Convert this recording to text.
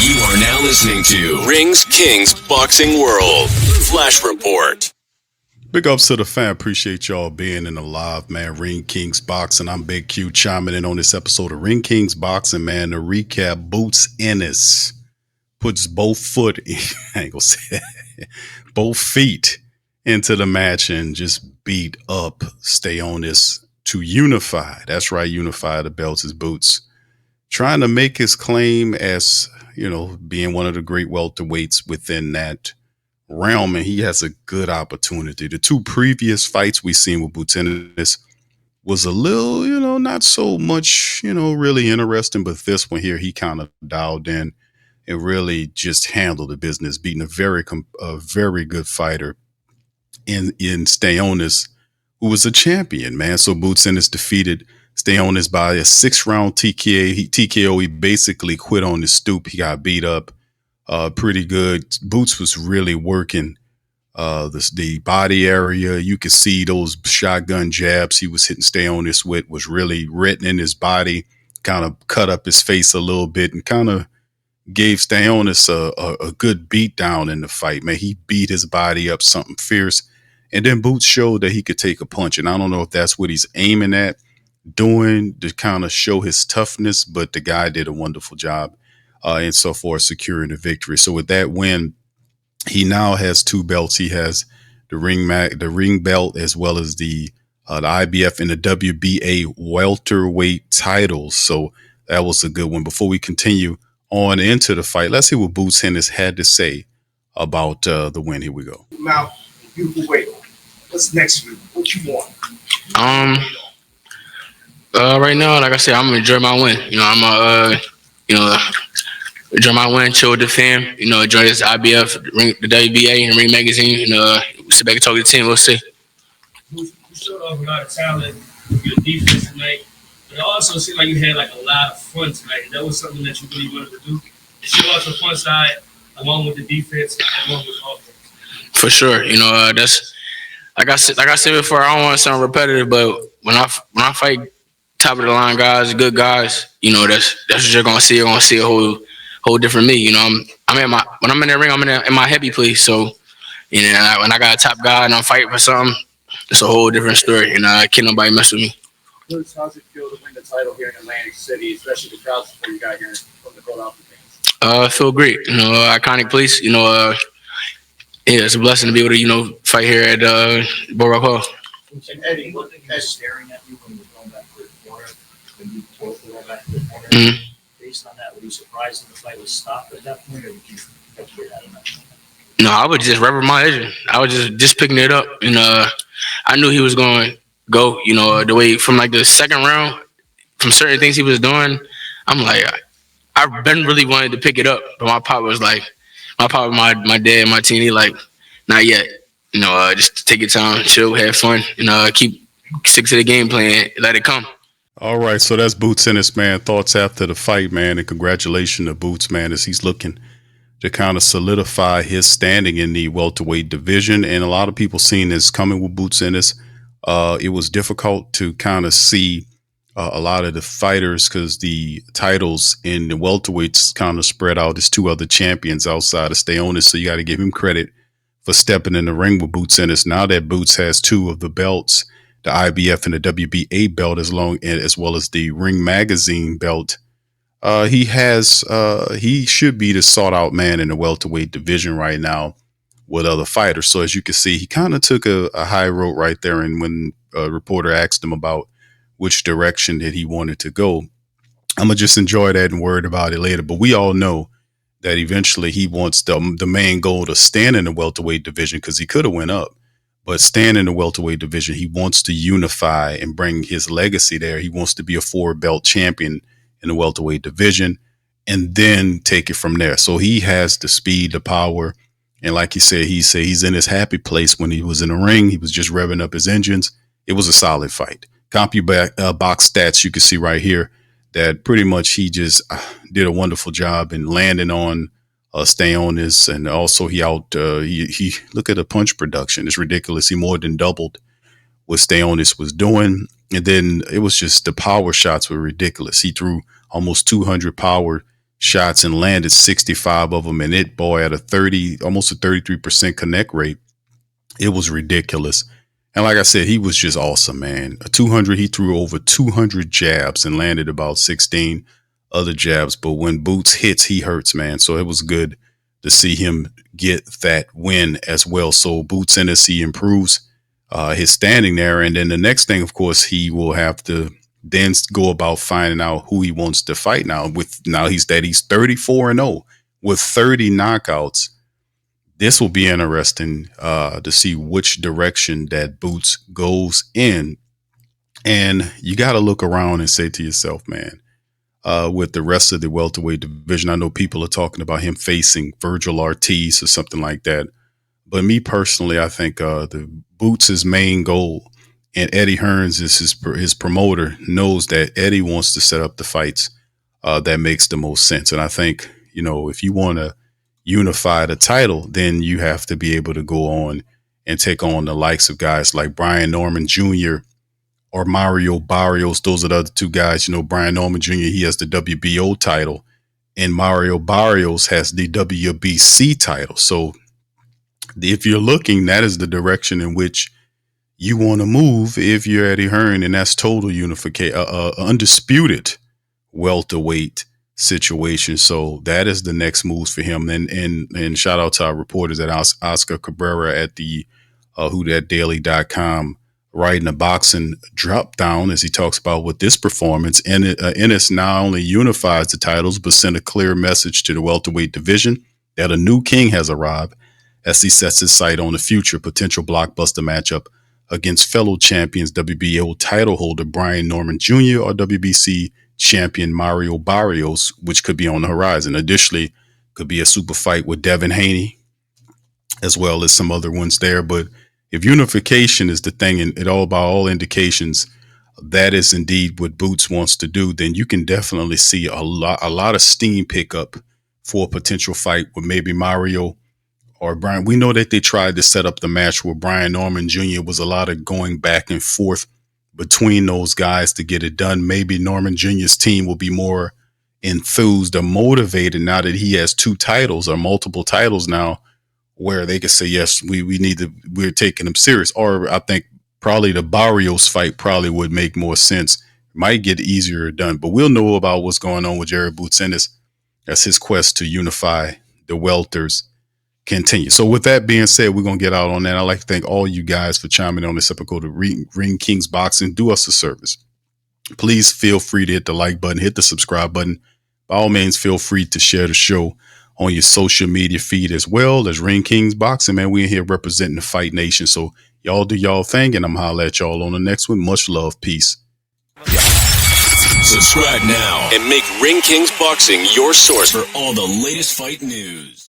You are now listening to Rings Kings Boxing World Flash Report. Big ups to the fan. Appreciate y'all being in the live, man. Ring Kings Boxing. I'm Big Q chiming in on this episode of Ring Kings Boxing, man. To recap, Boots Ennis puts both feet into the match and just beat up Stanionis to unify. That's right, unify the belts as Boots. Trying to make his claim as, being one of the great welterweights within that realm, and he has a good opportunity. The two previous fights we seen with Boots Ennis was a little, not so much, really interesting, but this one here, he kind of dialed in and really just handled the business, beating a very good fighter in Stanionis, who was a champion, man. So Boots Ennis defeated Stanionis by a 6-round TKO. He basically quit on his stoop. He got beat up pretty good. Boots was really working the body area. You could see those shotgun jabs he was hitting Stanionis with was really written in his body, kind of cut up his face a little bit and kind of gave Stanionis a good beat down in the fight, man. He beat his body up something fierce. And then Boots showed that he could take a punch. And I don't know if that's what he's aiming at doing to kind of show his toughness, but the guy did a wonderful job and so far securing the victory. So with that win, he now has two belts. He has the ring belt as well as the IBF and the WBA welterweight titles. So that was a good one. Before we continue on into the fight, let's see what Boots Ennis had to say about the win. Here we go. Now, beautiful weight. What's next for you? What you want? Right now, like I said, I'm gonna enjoy my win. I'm enjoy my win, chill with the fam. Enjoy this IBF, the WBA, and Ring Magazine. Sit back and talk to the team. We'll see. You showed off a lot of talent, your defense tonight, but it also seemed like you had a lot of fun tonight. And that was something that you really wanted to do. Show off the fun side along with the defense and along with offense. For sure, that's like I said before. I don't want to sound repetitive, but when I fight top of the line guys, good guys, that's what you're gonna see. You're gonna see a whole different me. When I'm in the ring, I'm in my heavy place. So, when I got a top guy and I'm fighting for something, it's a whole different story. Can't nobody mess with me. How's it feel to win the title here in Atlantic City, especially the crowd support you got here from the Philadelphia fans? I feel great. Iconic place. It's a blessing to be able to fight here at Borough Hall. And Eddie, one thing that's staring at you when you were going back to the corner, when you both were going back to the corner, based on that, were you surprised when the fight was stopped at that point, or did you have to get out of that point? No, I was just revving my engine. I was just picking it up, and I knew he was going to go. The way from the second round, from certain things he was doing, I'm like, I've been really wanting to pick it up, but my dad, my team, he not yet. Just take your time, chill, have fun, and stick to the game plan, let it come. All right, so that's Boots Ennis, man. Thoughts after the fight, man, and congratulations to Boots, man, as he's looking to kind of solidify his standing in the welterweight division. And a lot of people seen this coming with Boots Ennis. It was difficult to kind of see a lot of the fighters because the titles in the welterweights kind of spread out as two other champions outside of Stanionis. So you got to give him credit for stepping in the ring with Boots Ennis. Now that Boots has two of the belts, the IBF and the WBA belt, as well as the Ring Magazine belt, he should be the sought out man in the welterweight division right now with other fighters. So as you can see, he kind of took a high road right there. And when a reporter asked him about which direction that he wanted to go, I'm gonna just enjoy that and worry about it later. But we all know that eventually he wants the main goal to stand in the welterweight division, because he could have went up, but stand in the welterweight division. He wants to unify and bring his legacy there. He wants to be a 4-belt champion in the welterweight division and then take it from there. So he has the speed, the power. And like he said, he's in his happy place. When he was in the ring, he was just revving up his engines. It was a solid fight. Box stats, you can see right here that pretty much he just did a wonderful job in landing on Stanionis, and also he look at the punch production. It's ridiculous. He more than doubled what Stanionis was doing, and then it was just the power shots were ridiculous. He threw almost 200 power shots and landed 65 of them, and it, boy, at almost a 33% connect rate. It was ridiculous. And like I said, he was just awesome, man. A 200, he threw over 200 jabs and landed about 16 other jabs. But when Boots hits, he hurts, man. So it was good to see him get that win as well. So Boots Ennis, he improves his standing there. And then the next thing, of course, he will have to then go about finding out who he wants to fight now. He's 34-0 with 30 knockouts. This will be interesting to see which direction that Boots goes in. And you got to look around and say to yourself, man, with the rest of the welterweight division, I know people are talking about him facing Virgil Ortiz or something like that. But me personally, I think the Boots' main goal, and Eddie Hearns is his promoter, knows that Eddie wants to set up the fights that makes the most sense. And I think, if you want to unify the title, then you have to be able to go on and take on the likes of guys like Brian Norman Jr. or Mario Barrios. Those are the other two guys. Brian Norman Jr., he has the WBO title, and Mario Barrios has the WBC title. So if you're looking, that is the direction in which you want to move if you're Eddie Hearn, and that's total unification, undisputed welterweight situation. So that is the next moves for him. And shout out to our reporters at Oscar Cabrera at the whothatdaily.com, writing a boxing drop down as he talks about with this performance. And Ennis not only unifies the titles, but sent a clear message to the welterweight division that a new king has arrived as he sets his sight on the future potential blockbuster matchup against fellow champions WBO title holder Brian Norman Jr. or WBC champion Mario Barrios, which could be on the horizon. Additionally, could be a super fight with Devin Haney, as well as some other ones there. But if unification is the thing, and by all indications, that is indeed what Boots wants to do, then you can definitely see a lot of steam pick up for a potential fight with maybe Mario or Brian. We know that they tried to set up the match where Brian Norman Jr. was a lot of going back and forth between those guys to get it done. Maybe Norman Jr.'s team will be more enthused or motivated now that he has two titles or multiple titles now, where they can say, yes, we're taking him serious. Or I think probably the Barrios fight probably would make more sense. Might get easier done, but we'll know about what's going on with Jared Boots Ennis as his quest to unify the welters continue. So with that being said, we're going to get out on that. I'd like to thank all you guys for chiming in on this episode of Ring Kings Boxing. Do us a service. Please feel free to hit the like button, hit the subscribe button. By all means, feel free to share the show on your social media feed as well as Ring Kings Boxing. Man, we're here representing the Fight Nation. So y'all do y'all thing, and I'm going to holler at y'all on the next one. Much love. Peace. Subscribe now and make Ring Kings Boxing your source for all the latest fight news.